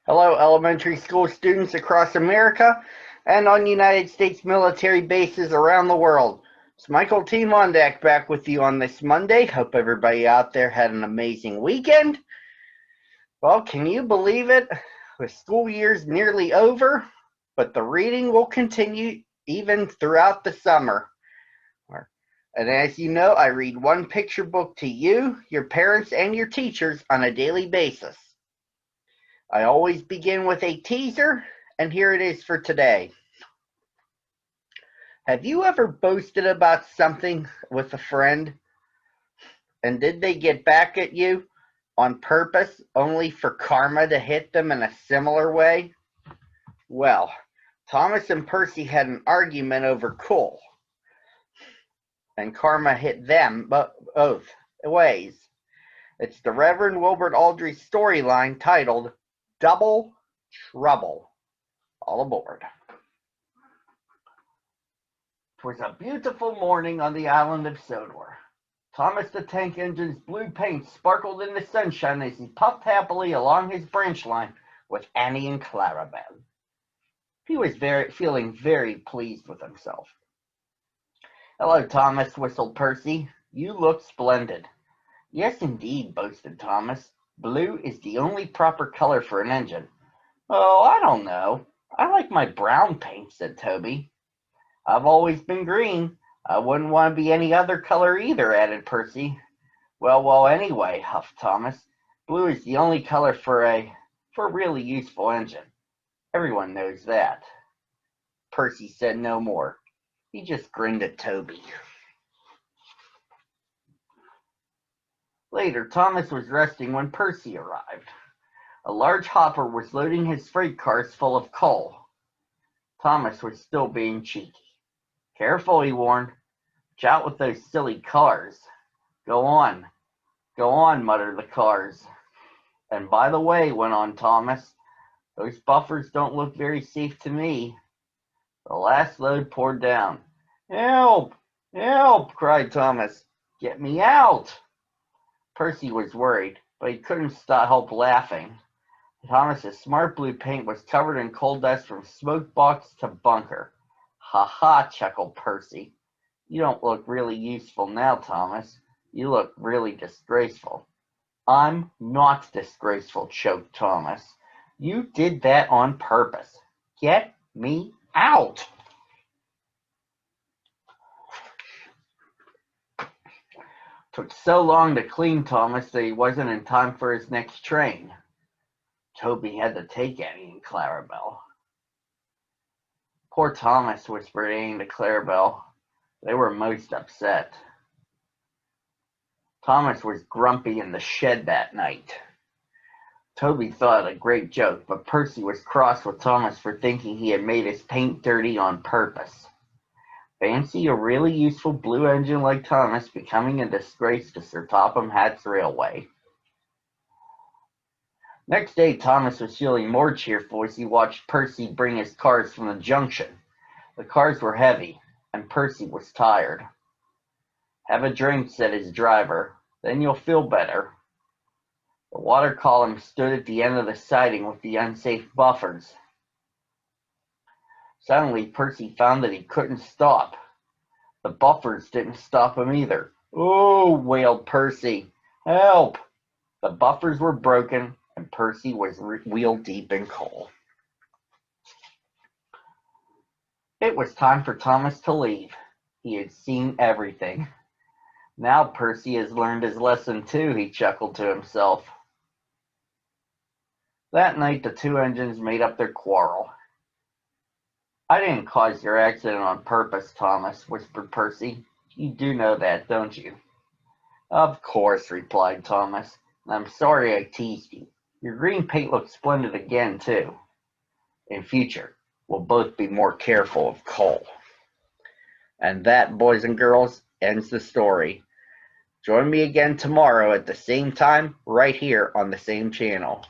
Hello, elementary school students across America and on United States military bases around the world. It's Michael T. Mondak back with you on this Monday. Hope everybody out there had an amazing weekend. Well, can you believe it? The school year's nearly over, but the reading will continue even throughout the summer. And as you know, I read one picture book to you, your parents, and your teachers on a daily basis. I always begin with a teaser, and here it is for today. Have you ever boasted about something with a friend, and did they get back at you on purpose, only for karma to hit them in a similar way? Well, Thomas and Percy had an argument over coal, and karma hit them both ways. It's the Reverend Wilbert Aldry's storyline titled Double Trouble. All aboard. It was a beautiful morning on the island of Sodor. Thomas the Tank Engine's blue paint sparkled in the sunshine as he puffed happily along his branch line with Annie and Clarabelle. He was feeling very pleased with himself. "Hello, Thomas," whistled Percy. "You look splendid." "Yes, indeed," boasted Thomas. "Blue is the only proper color for an engine." "Oh, I don't know. I like my brown paint," said Toby. "I've always been green. I wouldn't want to be any other color either," added Percy. Well, anyway," huffed Thomas, "blue is the only color for a really useful engine. Everyone knows that." Percy said no more. He just grinned at Toby. Later, Thomas was resting when Percy arrived. A large hopper was loading his freight cars full of coal. Thomas was still being cheeky. "Careful," he warned. "Watch out with those silly cars." Go on, muttered the cars. "And by the way," went on Thomas, "those buffers don't look very safe to me." The last load poured down. "Help! Help!" cried Thomas. "Get me out!" Percy was worried, but he couldn't help laughing. Thomas's smart blue paint was covered in coal dust from smoke box to bunker. "Ha ha," chuckled Percy. "You don't look really useful now, Thomas. You look really disgraceful." "I'm not disgraceful," choked Thomas. "You did that on purpose. Get me out!" Took so long to clean Thomas that he wasn't in time for his next train. Toby had to take Annie and Clarabelle. "Poor Thomas," whispered Annie to Clarabelle. They were most upset. Thomas was grumpy in the shed that night. Toby thought it a great joke, but Percy was cross with Thomas for thinking he had made his paint dirty on purpose. Fancy a really useful blue engine like Thomas becoming a disgrace to Sir Topham Hatt's railway. Next day, Thomas was feeling more cheerful as he watched Percy bring his cars from the junction. The cars were heavy, and Percy was tired. "Have a drink," said his driver. "Then you'll feel better." The water column stood at the end of the siding with the unsafe buffers. Suddenly, Percy found that he couldn't stop. The buffers didn't stop him either. "Oh," wailed Percy. "Help!" The buffers were broken, and Percy was wheel deep in coal. It was time for Thomas to leave. He had seen everything. "Now Percy has learned his lesson too," he chuckled to himself. That night the two engines made up their quarrel. "I didn't cause your accident on purpose, Thomas," whispered Percy. "You do know that, don't you?" "Of course," replied Thomas. "And I'm sorry I teased you. Your green paint looks splendid again, too. In future, we'll both be more careful of coal." And that, boys and girls, ends the story. Join me again tomorrow at the same time, right here on the same channel.